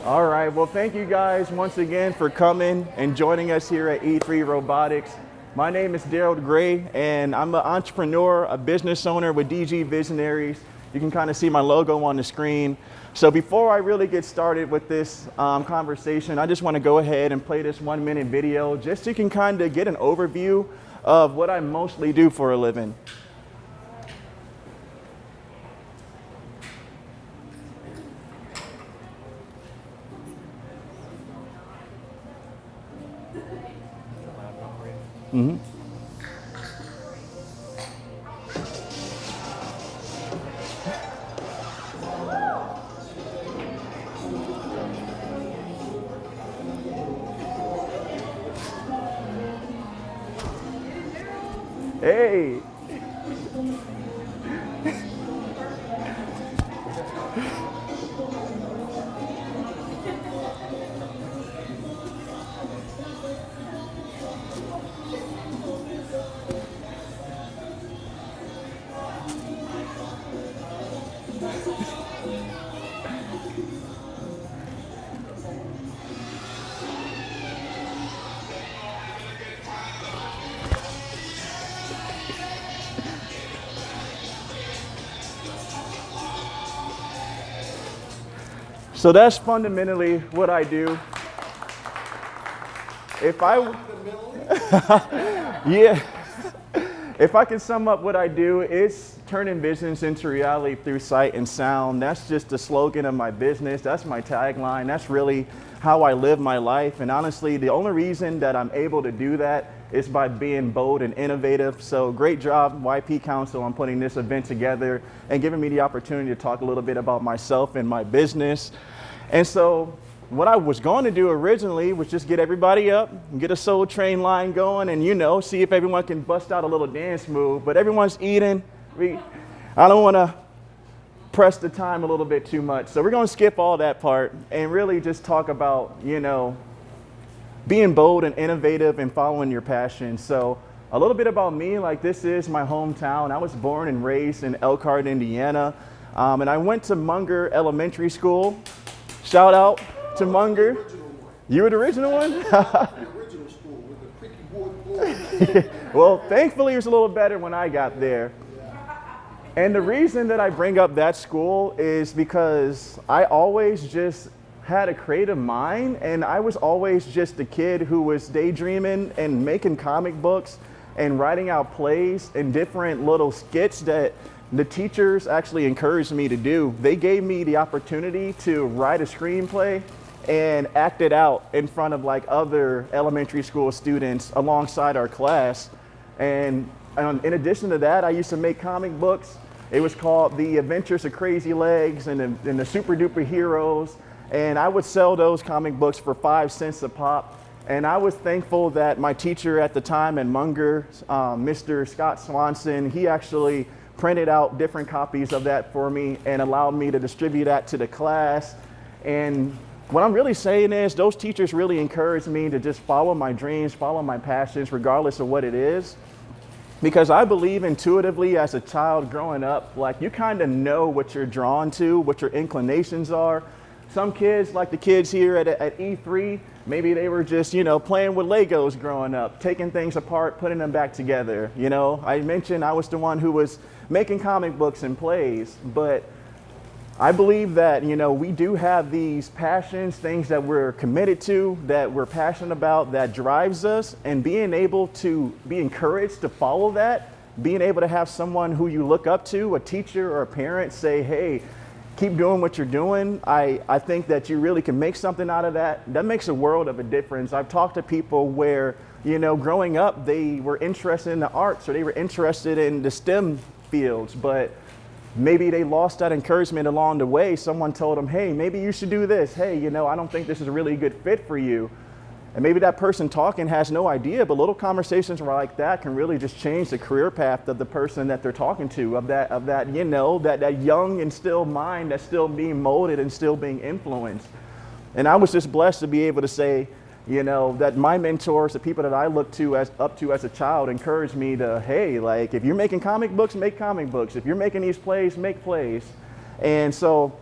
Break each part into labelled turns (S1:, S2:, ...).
S1: All right, well, thank you guys once again for coming and joining us here at E3 Robotics. My name is Derald Gray, and I'm an entrepreneur, a business owner with DG Visionaries. You can kind of see my logo on the screen. So before I really get started with this conversation, I just want to go ahead and play this 1-minute video just so you can kind of get an overview of what I mostly do for a living. Mm-hmm. Hey. So that's fundamentally what I do. If I can sum up what I do, it's turning visions into reality through sight and sound. That's just the slogan of my business. That's my tagline. That's really how I live my life. And honestly, the only reason that I'm able to do that is by being bold and innovative. So great job, YP Council, on putting this event together and giving me the opportunity to talk a little bit about myself and my business. And so what I was going to do originally was just get everybody up and get a Soul Train line going and, see if everyone can bust out a little dance move. But everyone's eating. I don't want to press the time a little bit too much. So we're going to skip all that part and really just talk about, being bold and innovative and following your passion. So a little bit about me, like this is my hometown. I was born and raised in Elkhart, Indiana. And I went to Munger Elementary School. Shout out to Munger. You were the original one?
S2: The original school with the creaky wood floor.
S1: Well, thankfully it was a little better when I got there. And the reason that I bring up that school is because I always just had a creative mind, and I was always just a kid who was daydreaming and making comic books and writing out plays and different little skits that the teachers actually encouraged me to do. They gave me the opportunity to write a screenplay and act it out in front of like other elementary school students alongside our class. And in addition to that, I used to make comic books. It was called The Adventures of Crazy Legs and the Super Duper Heroes. And I would sell those comic books for 5 cents a pop. And I was thankful that my teacher at the time at Munger, Mr. Scott Swanson, he actually printed out different copies of that for me and allowed me to distribute that to the class. And what I'm really saying is those teachers really encouraged me to just follow my dreams, follow my passions, regardless of what it is. Because I believe intuitively as a child growing up, like you kind of know what you're drawn to, what your inclinations are. Some kids, like the kids here at E3, maybe they were just, playing with Legos growing up, taking things apart, putting them back together. I mentioned I was the one who was making comic books and plays, but I believe that, we do have these passions, things that we're committed to, that we're passionate about, that drives us, and being able to be encouraged to follow that, being able to have someone who you look up to, a teacher or a parent, say, hey, keep doing what you're doing. I think that you really can make something out of that. That makes a world of a difference. I've talked to people where, growing up, they were interested in the arts or they were interested in the STEM fields, but maybe they lost that encouragement along the way. Someone told them, hey, maybe you should do this. Hey, I don't think this is a really good fit for you. And maybe that person talking has no idea, but little conversations like that can really just change the career path of the person that they're talking to, of that young and still mind that's still being molded and still being influenced. And I was just blessed to be able to say, that my mentors, the people that I looked up to as a child, encouraged me to, hey, like if you're making comic books, make comic books. If you're making these plays, make plays. And so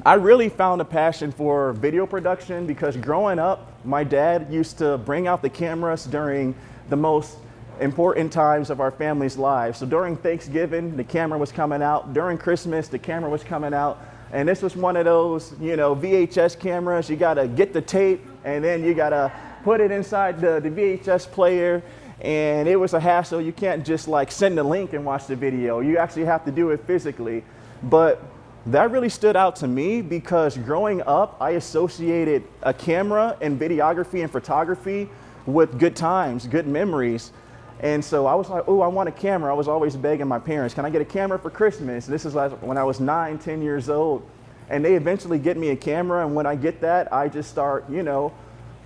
S1: I really found a passion for video production because growing up, my dad used to bring out the cameras during the most important times of our family's lives. So during Thanksgiving, the camera was coming out. During Christmas, the camera was coming out. And this was one of those, VHS cameras. You gotta get the tape and then you gotta put it inside the VHS player. And it was a hassle. You can't just like send a link and watch the video. You actually have to do it physically. But that really stood out to me because growing up, I associated a camera and videography and photography with good times, good memories. And so I was like, oh, I want a camera. I was always begging my parents, can I get a camera for Christmas? This is like when I was 9, 10 years old. And they eventually get me a camera. And when I get that, I just start,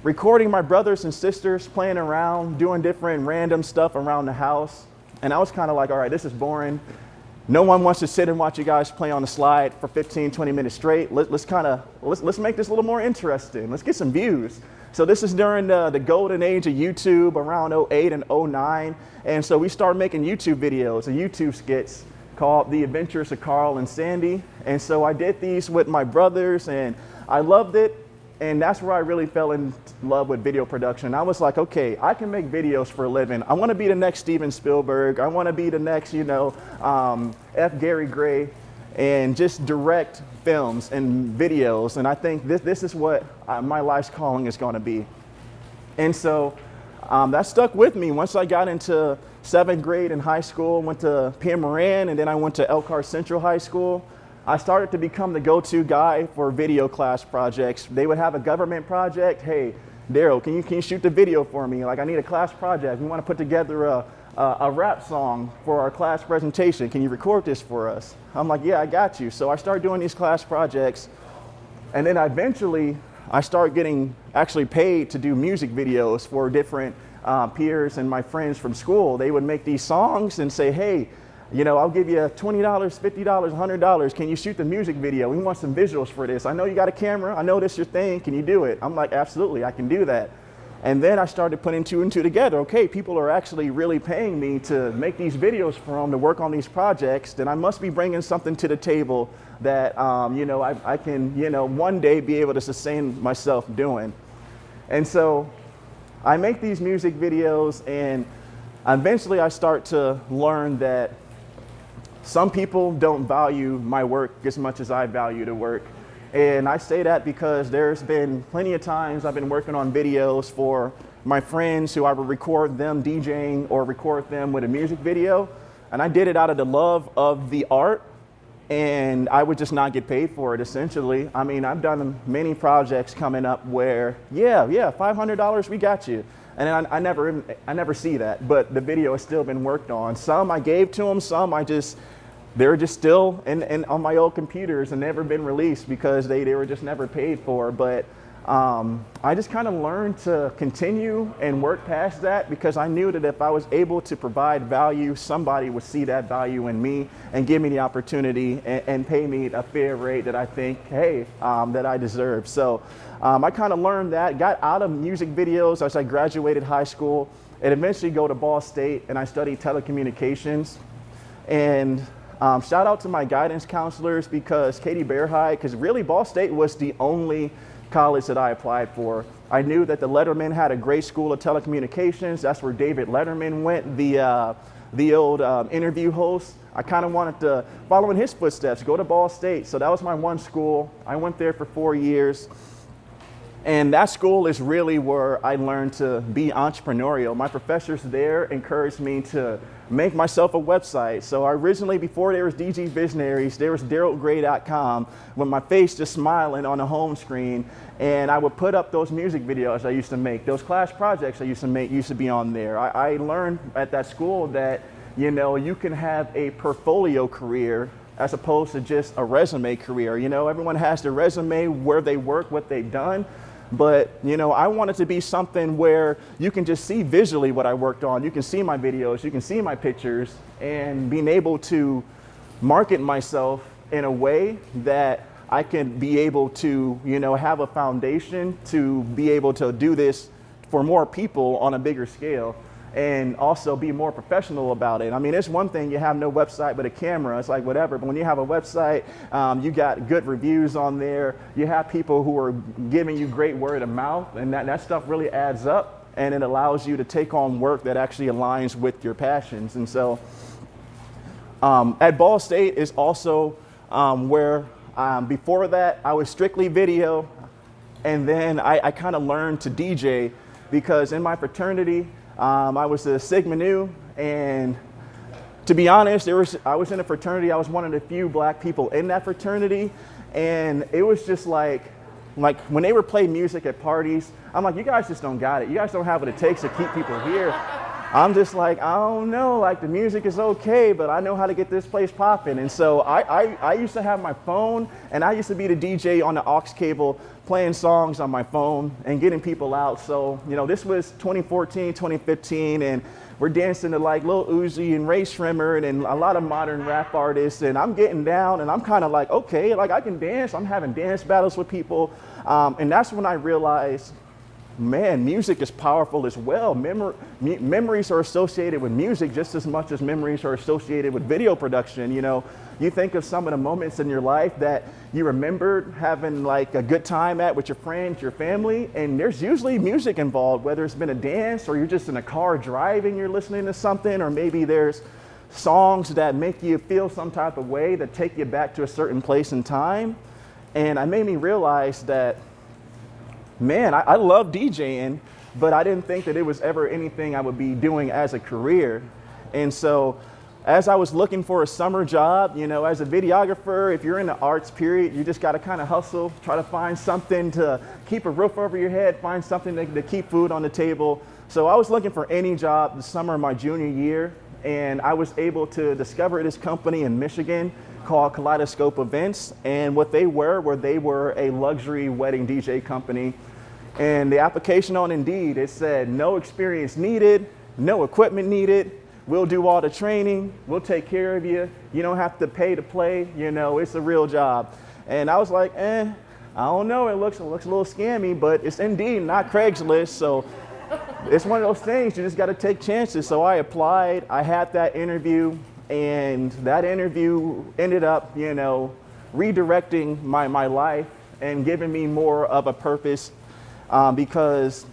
S1: recording my brothers and sisters, playing around, doing different random stuff around the house. And I was kind of like, all right, this is boring. No one wants to sit and watch you guys play on the slide for 15, 20 minutes straight. Let's make this a little more interesting. Let's get some views. So this is during the golden age of YouTube around 08 and 09. And so we started making YouTube videos and YouTube skits called The Adventures of Carl and Sandy. And so I did these with my brothers and I loved it. And that's where I really fell in love with video production. I was like, okay, I can make videos for a living. I want to be the next Steven Spielberg. I want to be the next, F. Gary Gray, and just direct films and videos. And I think this is what my life's calling is going to be. And so that stuck with me. Once I got into 7th grade in high school, went to Pierre Moran, and then I went to Elkhart Central High School. I started to become the go-to guy for video class projects. They would have a government project. Hey, Derald, can you shoot the video for me? Like, I need a class project. We want to put together a rap song for our class presentation. Can you record this for us? I'm like, yeah, I got you. So I started doing these class projects. And then eventually, I started getting actually paid to do music videos for different peers and my friends from school. They would make these songs and say, hey, I'll give you $20, $50, $100. Can you shoot the music video? We want some visuals for this. I know you got a camera. I know this is your thing. Can you do it? I'm like, absolutely, I can do that. And then I started putting 2 and 2 together. Okay, people are actually really paying me to make these videos for them, to work on these projects. Then I must be bringing something to the table that, I can, one day be able to sustain myself doing. And so I make these music videos, and eventually I start to learn that some people don't value my work as much as I value the work. And I say that because there's been plenty of times I've been working on videos for my friends who I would record them DJing or record them with a music video. And I did it out of the love of the art, and I would just not get paid for it, essentially. I mean, I've done many projects coming up where, yeah, $500, we got you. And then I never see that, but the video has still been worked on. Some I gave to them, some they're just still on my old computers and never been released because they were just never paid for. But I just kind of learned to continue and work past that because I knew that if I was able to provide value, somebody would see that value in me and give me the opportunity and pay me a fair rate that I think, hey, that I deserve. So I kind of learned that, got out of music videos as I graduated high school, and eventually go to Ball State, and I studied telecommunications. And shout out to my guidance counselors because Katie Bearhide, because really Ball State was the only college that I applied for. I knew that the Letterman had a great school of telecommunications. That's where David Letterman went, the old interview host. I kind of wanted to follow in his footsteps, go to Ball State. So that was my one school. I went there for 4 years. And that school is really where I learned to be entrepreneurial. My professors there encouraged me to make myself a website. So I originally, before there was DG Visionaries, there was DeraldGray.com with my face just smiling on the home screen. And I would put up those music videos I used to make. Those class projects I used to make used to be on there. I learned at that school that, you can have a portfolio career as opposed to just a resume career. Everyone has their resume, where they work, what they've done. But, I want it to be something where you can just see visually what I worked on. You can see my videos, you can see my pictures, and being able to market myself in a way that I can be able to, have a foundation to be able to do this for more people on a bigger scale. and also be more professional about it. I mean, it's one thing you have no website but a camera, it's like whatever, but when you have a website, you got good reviews on there, you have people who are giving you great word of mouth, and that stuff really adds up, and it allows you to take on work that actually aligns with your passions. And so at Ball State is also where before that I was strictly video, and then I kind of learned to DJ because in my fraternity I was a Sigma Nu, and to be honest, I was in a fraternity, I was one of the few black people in that fraternity, and it was just like when they would play music at parties, I'm like, you guys just don't got it. You guys don't have what it takes to keep people here. I'm just like, I don't know, like the music is okay, but I know how to get this place popping. And so I used to have my phone, and I used to be the DJ on the aux cable playing songs on my phone and getting people out. So, you know, this was 2014, 2015, and we're dancing to like Lil Uzi and Ray Shrimmer and a lot of modern rap artists, and I'm getting down and I'm kind of like, okay, like I can dance. I'm having dance battles with people. And that's when I realized, man, music is powerful as well. Memories are associated with music just as much as memories are associated with video production. You know, you think of some of the moments in your life that you remembered having like a good time at with your friends, your family, and there's usually music involved, whether it's been a dance or you're just in a car driving, you're listening to something, or maybe there's songs that make you feel some type of way that take you back to a certain place in time. And it made me realize that, man, I love DJing, but I didn't think that it was ever anything I would be doing as a career. And so as I was looking for a summer job, you know, as a videographer, if you're in the arts period, you just got to kind of hustle, try to find something to keep a roof over your head, find something to keep food on the table. So I was looking for any job the summer of my junior year, and I was able to discover this company in Michigan called Kaleidoscope Events, and what they were a luxury wedding DJ company. And the application on Indeed, it said no experience needed, no equipment needed, we'll do all the training, we'll take care of you, you don't have to pay to play, you know, it's a real job. And I was like, I don't know, it looks a little scammy, but it's Indeed, not Craigslist, so it's one of those things, you just got to take chances. So I applied, I had that interview, and that interview ended up, you know, redirecting my life and giving me more of a purpose, because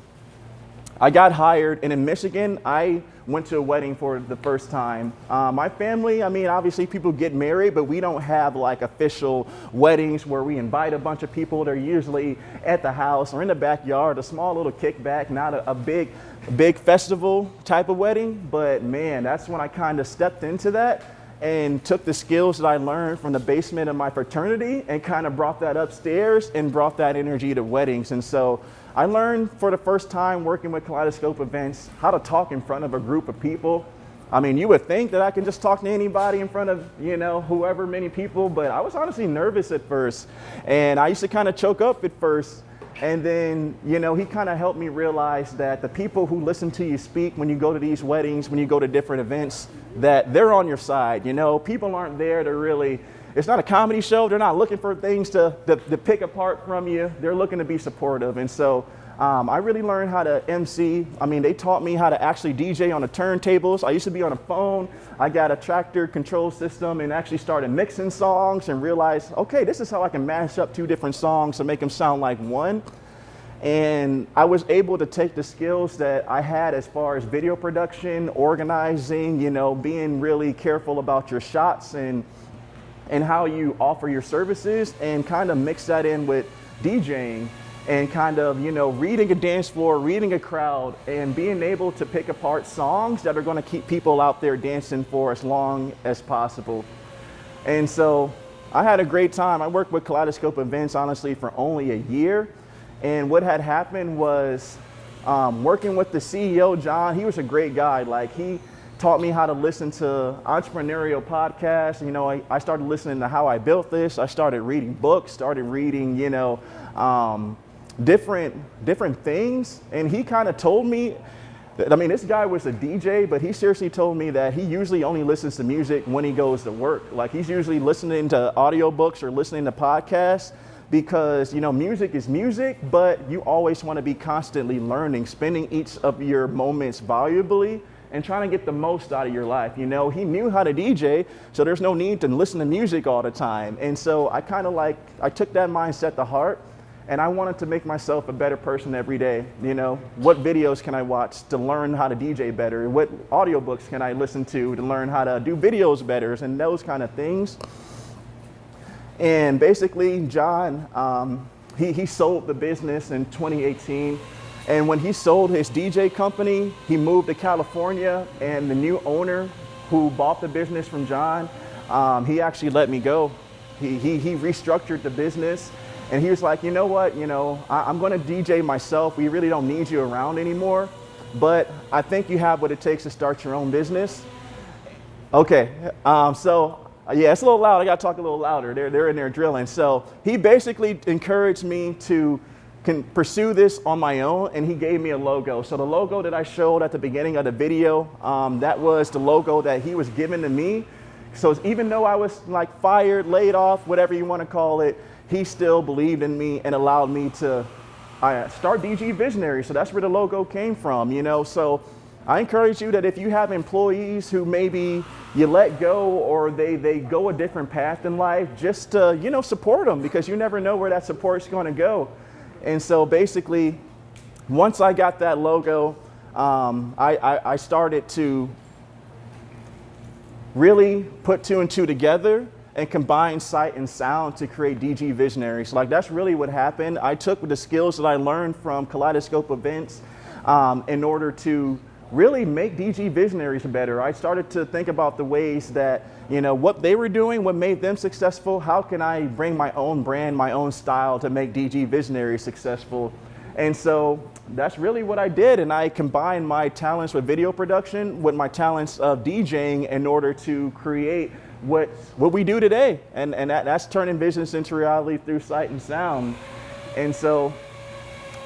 S1: I got hired, and in Michigan, I went to a wedding for the first time. My family, I mean, obviously people get married, but we don't have like official weddings where we invite a bunch of people. They're usually at the house or in the backyard, a small little kickback, not a big festival type of wedding. But man, that's when I kind of stepped into that and took the skills that I learned from the basement of my fraternity and kind of brought that upstairs and brought that energy to weddings. And so I learned for the first time working with Kaleidoscope Events how to talk in front of a group of people. I mean, you would think that I can just talk to anybody in front of, you know, whoever many people, but I was honestly nervous at first. And I used to kind of choke up at first. And then, you know, he kind of helped me realize that the people who listen to you speak when you go to these weddings, when you go to different events, that they're on your side. You know, people aren't there to really, it's not a comedy show. They're not looking for things to pick apart from you. They're looking to be supportive. And so I really learned how to MC. I mean, they taught me how to actually DJ on the turntables. I used to be on a phone. I got a tractor control system and actually started mixing songs and realized, okay, this is how I can mash up two different songs to make them sound like one. And I was able to take the skills that I had as far as video production, organizing, you know, being really careful about your shots and how you offer your services, and kind of mix that in with DJing and kind of, you know, reading a dance floor, reading a crowd, and being able to pick apart songs that are going to keep people out there dancing for as long as possible. And so I had a great time. I worked with Kaleidoscope Events, honestly, for only a year. And what had happened was working with the CEO, John, he was a great guy. Like, he taught me how to listen to entrepreneurial podcasts. You know, I started listening to How I Built This. I started reading books, started reading, you know, different things. And he kind of told me that, I mean, this guy was a DJ, but he seriously told me that he usually only listens to music when he goes to work. Like, he's usually listening to audiobooks or listening to podcasts because, you know, music is music, but you always want to be constantly learning, spending each of your moments valuably and trying to get the most out of your life. You know, he knew how to DJ, so there's no need to listen to music all the time. And so I took that mindset to heart, and I wanted to make myself a better person every day. You know, what videos can I watch to learn how to DJ better? What audiobooks can I listen to learn how to do videos better, and those kind of things. And basically, John, he sold the business in 2018. And when he sold his DJ company, he moved to California, and the new owner who bought the business from John, he actually let me go. He restructured the business, and he was like, you know what, I'm gonna DJ myself. We really don't need you around anymore, but I think you have what it takes to start your own business. Okay, yeah, it's a little loud. I gotta talk a little louder. They're in there drilling. So he basically encouraged me to pursue this on my own, and he gave me a logo. So the logo that I showed at the beginning of the video, that was the logo that he was giving to me. So even though I was like fired, laid off, whatever you want to call it, he still believed in me and allowed me to start DG Visionaries. So that's where the logo came from, So I encourage you that if you have employees who maybe you let go or they go a different path in life, just support them, because you never know where that support's going to go. And so basically, once I got that logo, I started to really put two and two together and combine sight and sound to create DG Visionaries. Like, that's really what happened. I took the skills that I learned from Kaleidoscope events in order to really make DG Visionaries better. I started to think about the ways that, what they were doing, what made them successful. How can I bring my own brand, my own style to make DG Visionaries successful? And so that's really what I did. And I combined my talents with video production with my talents of DJing in order to create what we do today. And that's turning business into reality through sight and sound. And so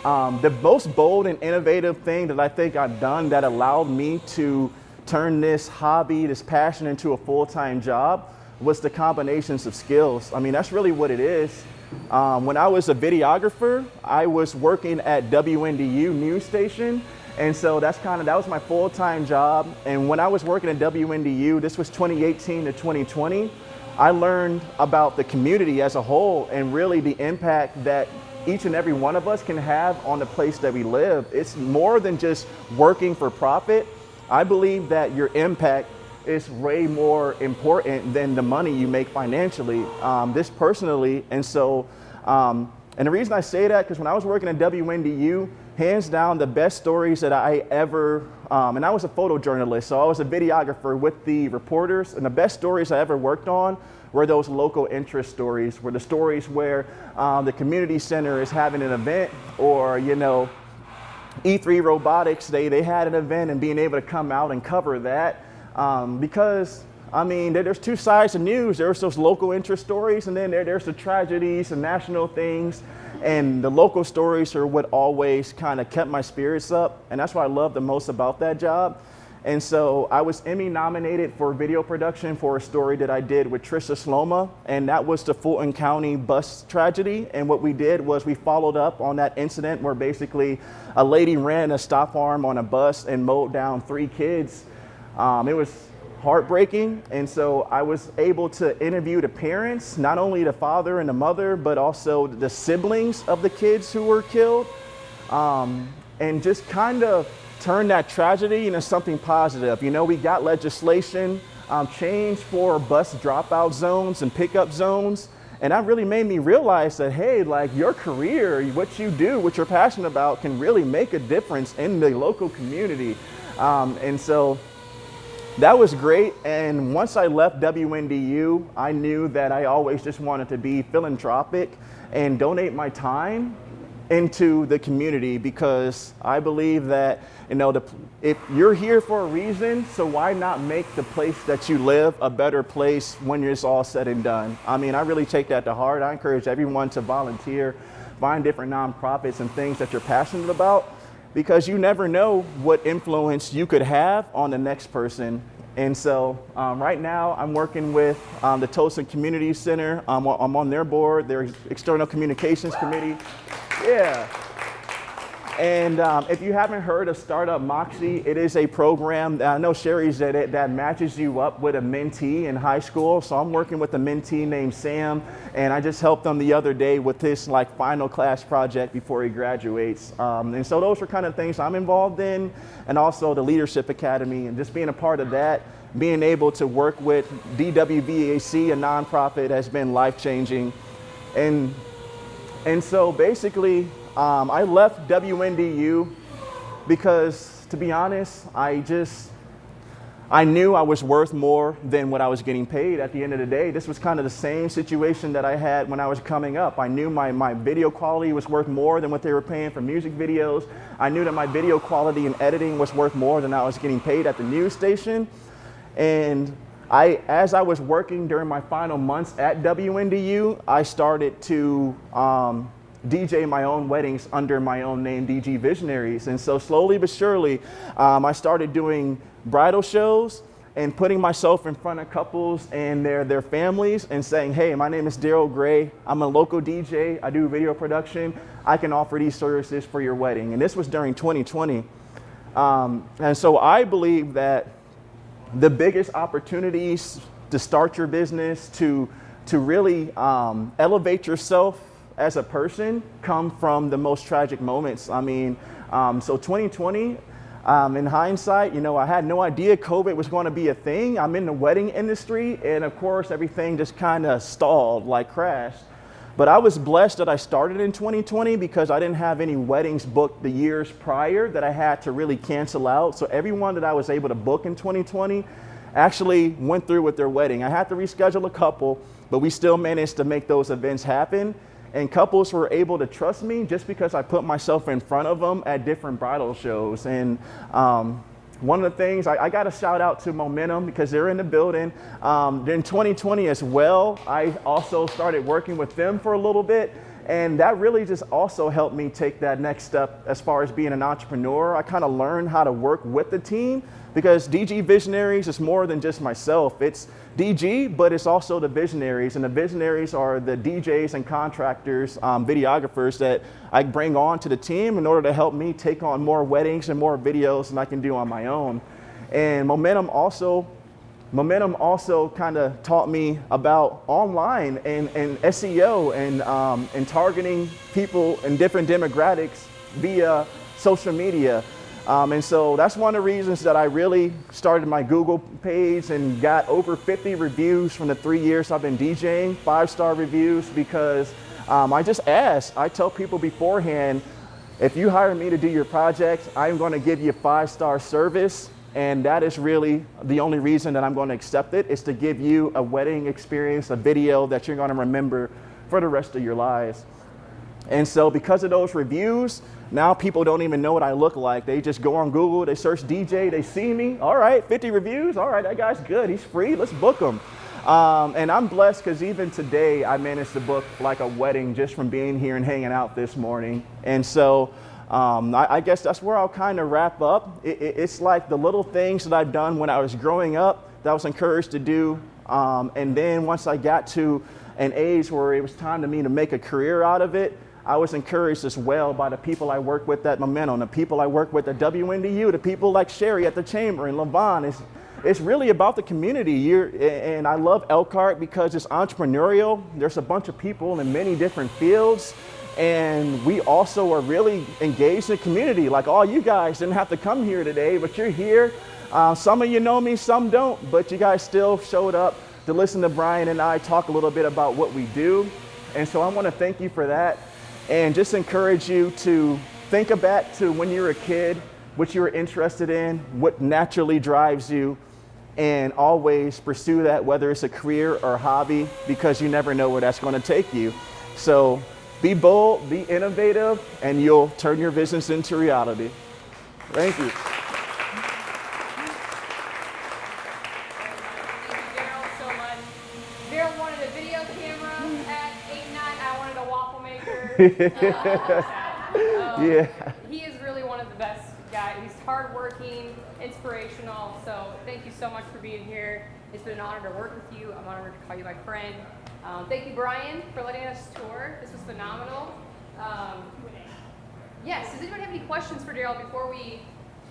S1: the most bold and innovative thing that I think I've done that allowed me to turn this hobby, this passion, into a full-time job was the combinations of skills. I mean, that's really what it is. When I was a videographer, I was working at WNDU news station. And so that was my full-time job. And when I was working at WNDU, this was 2018 to 2020, I learned about the community as a whole and really the impact that each and every one of us can have on the place that we live. It's more than just working for profit. I believe that your impact is way more important than the money you make financially, this personally. And so, and the reason I say that, because when I was working at WNDU, hands down, the best stories that I ever, and I was a photojournalist, so I was a videographer with the reporters, and the best stories I ever worked on were those local interest stories, were the stories where the community center is having an event, or, E3 Robotics, they had an event, and being able to come out and cover that. Because, I mean, there's two sides of news. There's those local interest stories, and then there's the tragedies and national things. And the local stories are what always kind of kept my spirits up. And that's what I love the most about that job. And so I was Emmy nominated for video production for a story that I did with Trisha Sloma, and that was the Fulton County bus tragedy. And what we did was we followed up on that incident where basically a lady ran a stop arm on a bus and mowed down 3 kids. It was heartbreaking, and so I was able to interview the parents, not only the father and the mother, but also the siblings of the kids who were killed, and just kind of turn that tragedy into something positive. We got legislation changed for bus dropout zones and pickup zones, and that really made me realize that, hey, like, your career, what you do, what you're passionate about can really make a difference in the local community. And so that was great. And once I left WNDU, I knew that I always just wanted to be philanthropic and donate my time into the community, because I believe that, if you're here for a reason, so why not make the place that you live a better place when it's all said and done? I mean, I really take that to heart. I encourage everyone to volunteer, find different nonprofits and things that you're passionate about, because you never know what influence you could have on the next person. And so right now I'm working with the Tulsa Community Center. I'm on their board, their external communications committee. Yeah. And if you haven't heard of Startup Moxie, it is a program that I know Sherry said it, that matches you up with a mentee in high school. So I'm working with a mentee named Sam, and I just helped him the other day with this like final class project before he graduates. And so those are kind of things I'm involved in, and also the Leadership Academy, and just being a part of that, being able to work with DWVAC, a nonprofit, has been life-changing. And so basically, I left WNDU because, to be honest, I knew I was worth more than what I was getting paid at the end of the day. This was kind of the same situation that I had when I was coming up. I knew my video quality was worth more than what they were paying for music videos. I knew that my video quality and editing was worth more than I was getting paid at the news station. And as I was working during my final months at WNDU, I started to DJ my own weddings under my own name, DG Visionaries. And so slowly but surely, I started doing bridal shows and putting myself in front of couples and their families and saying, hey, my name is Derald Gray. I'm a local DJ. I do video production. I can offer these services for your wedding. And this was during 2020. And so I believe that the biggest opportunities to start your business, to really elevate yourself as a person, come from the most tragic moments. I mean, so 2020, in hindsight, you know, I had no idea COVID was going to be a thing. I'm in the wedding industry, and of course, everything just kind of stalled, like crashed. But I was blessed that I started in 2020 because I didn't have any weddings booked the years prior that I had to really cancel out. So everyone that I was able to book in 2020 actually went through with their wedding. I had to reschedule a couple, but we still managed to make those events happen. And couples were able to trust me just because I put myself in front of them at different bridal shows. And one of the things, I got to shout out to Momentum because they're in the building. In 2020 as well, I also started working with them for a little bit. And that really just also helped me take that next step as far as being an entrepreneur. I kind of learned how to work with the team because DG Visionaries is more than just myself. It's DG, but it's also the visionaries. And the visionaries are the DJs and contractors, videographers that I bring on to the team in order to help me take on more weddings and more videos than I can do on my own. And Momentum also kind of taught me about online and SEO and targeting people in different demographics via social media. And so that's one of the reasons that I really started my Google page and got over 50 reviews from the 3 years I've been DJing, 5-star reviews, because I just ask. I tell people beforehand, if you hire me to do your project, I'm going to give you a 5-star service. And that is really the only reason that I'm going to accept it, is to give you a wedding experience, a video that you're going to remember for the rest of your lives. And so because of those reviews, now people don't even know what I look like. They just go on Google, they search DJ, they see me. All right, 50 reviews. All right, that guy's good. He's free. Let's book him. And I'm blessed because even today I managed to book like a wedding just from being here and hanging out this morning. And so I guess that's where I'll kind of wrap up. It's like the little things that I've done when I was growing up that I was encouraged to do. And then once I got to an age where it was time to me to make a career out of it, I was encouraged as well by the people I work with at Momentum, the people I work with at WNDU, the people like Sherry at the Chamber and Levon. It's really about the community. And I love Elkhart because it's entrepreneurial. There's a bunch of people in many different fields. And we also are really engaged in the community. Like all you guys didn't have to come here today, but you're here. Some of you know me, some don't, but you guys still showed up to listen to Brian and I talk a little bit about what we do. And so I want to thank you for that. And just encourage you to think back to when you were a kid, what you were interested in, what naturally drives you, and always pursue that, whether it's a career or a hobby, because you never know where that's going to take you. So be bold, be innovative, and you'll turn your business into reality. Thank you.
S3: Derald so much. Derald wanted a video camera at 8'9". I wanted a waffle maker.
S1: Yeah.
S3: He is really one of the best He's hardworking, inspirational. So thank you so much for being here. It's been an honor to work with you. I'm honored to call you my friend. Thank you, Brian, for letting us tour. This was phenomenal. Yes, does anyone have any questions for Derald before we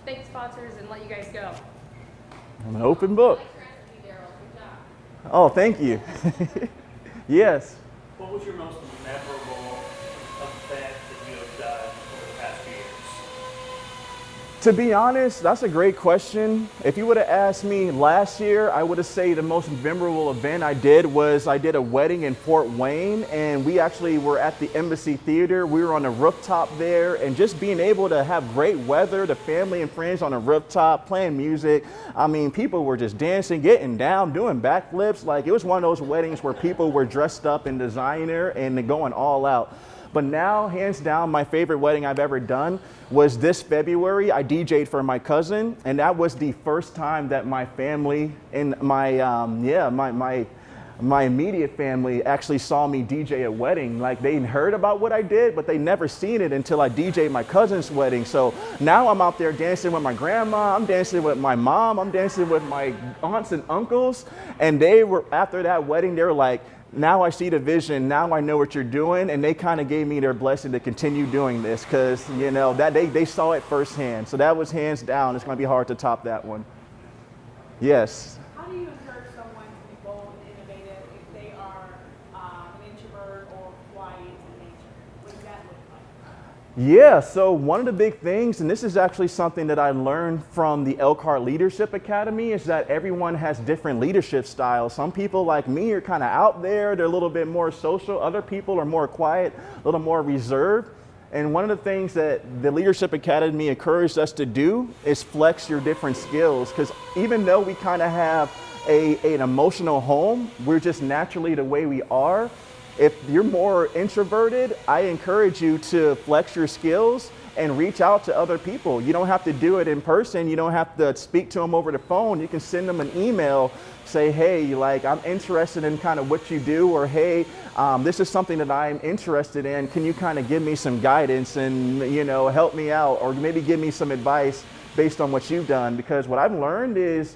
S3: thank the sponsors and let you guys go?
S1: I'm an open book. Oh, thank you. Yes.
S4: What was your most memorable event that you have done over the past few years?
S1: To be honest, that's a great question. If you would have asked me last year, I would have said the most memorable event I did a wedding in Fort Wayne, and we actually were at the Embassy Theater. We were on the rooftop there, and just being able to have great weather, the family and friends on the rooftop playing music. I mean, people were just dancing, getting down, doing backflips. Like, it was one of those weddings where people were dressed up in designer and going all out. But now, hands down, my favorite wedding I've ever done was this February. I DJ'd for my cousin, and that was the first time that my family and my immediate family actually saw me DJ a wedding. Like, they heard about what I did, but they never seen it until I DJ'd my cousin's wedding. So now I'm out there dancing with my grandma, I'm dancing with my mom, I'm dancing with my aunts and uncles, and they were, after that wedding, they were like, now I see the vision, now I know what you're doing, and they kind of gave me their blessing to continue doing this because, you know, that they saw it firsthand. So that was hands down. It's going to be hard to top that one. Yes.
S5: How do you encourage someone to be bold and innovative if they are an introvert or quiet in nature? What does that look like?
S1: Yeah, so one of the big things, and this is actually something that I learned from the Elkhart Leadership Academy, is that everyone has different leadership styles. Some people like me are kind of out there, they're a little bit more social. Other people are more quiet, a little more reserved. And one of the things that the Leadership Academy encouraged us to do is flex your different skills, because even though we kind of have an emotional home, we're just naturally the way we are. If you're more introverted, I encourage you to flex your skills and reach out to other people. You don't have to do it in person. You don't have to speak to them over the phone. You can send them an email, say, hey, like, I'm interested in kind of what you do, or hey, this is something that I'm interested in. Can you kind of give me some guidance and, you know, help me out, or maybe give me some advice based on what you've done? Because what I've learned is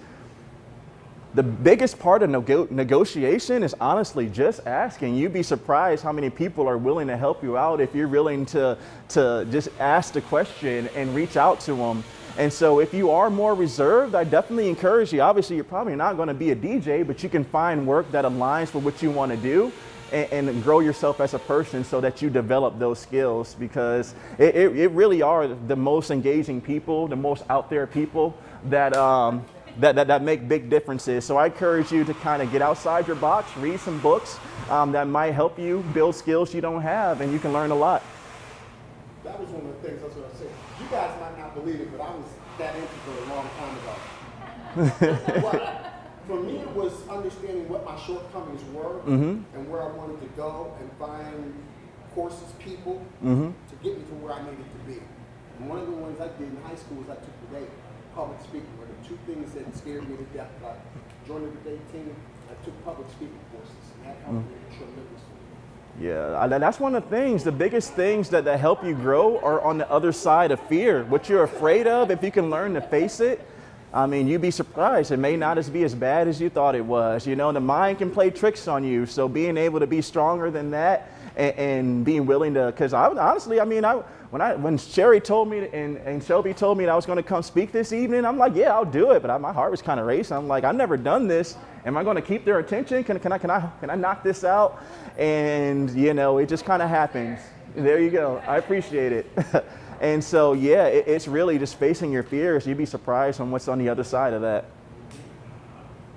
S1: the biggest part of negotiation is honestly just asking. You'd be surprised how many people are willing to help you out if you're willing to just ask the question and reach out to them. And so if you are more reserved, I definitely encourage you. Obviously, you're probably not going to be a DJ, but you can find work that aligns with what you want to do and grow yourself as a person so that you develop those skills, because it really are the most engaging people, the most out there people that make big differences. So I encourage you to kind of get outside your box, read some books that might help you build skills you don't have, and you can learn a lot.
S2: That was one of the things I was going to say. You guys might not believe it, but I was that introvert a long time ago. But for me, it was understanding what my shortcomings were and where I wanted to go, and find courses, people to get me to where I needed to be. And one of the ones I did in high school was I took the day public speaking. Were the two things that scared me to death. I joined the debate team. I took public speaking courses, and that helped me tremendously.
S1: Yeah, that's one of the things. The biggest things that help you grow are on the other side of fear. What you're afraid of, if you can learn to face it, I mean, you'd be surprised. It may not be as bad as you thought it was. You know, the mind can play tricks on you. So being able to be stronger than that and being willing to, because honestly, I mean, when Sherry told me and Shelby told me that I was going to come speak this evening, I'm like, yeah, I'll do it. But my heart was kind of racing. I'm like, I've never done this. Am I going to keep their attention? Can I knock this out? And, you know, it just kind of happens. There you go. I appreciate it. And so, yeah, it's really just facing your fears. You'd be surprised on what's on the other side of that.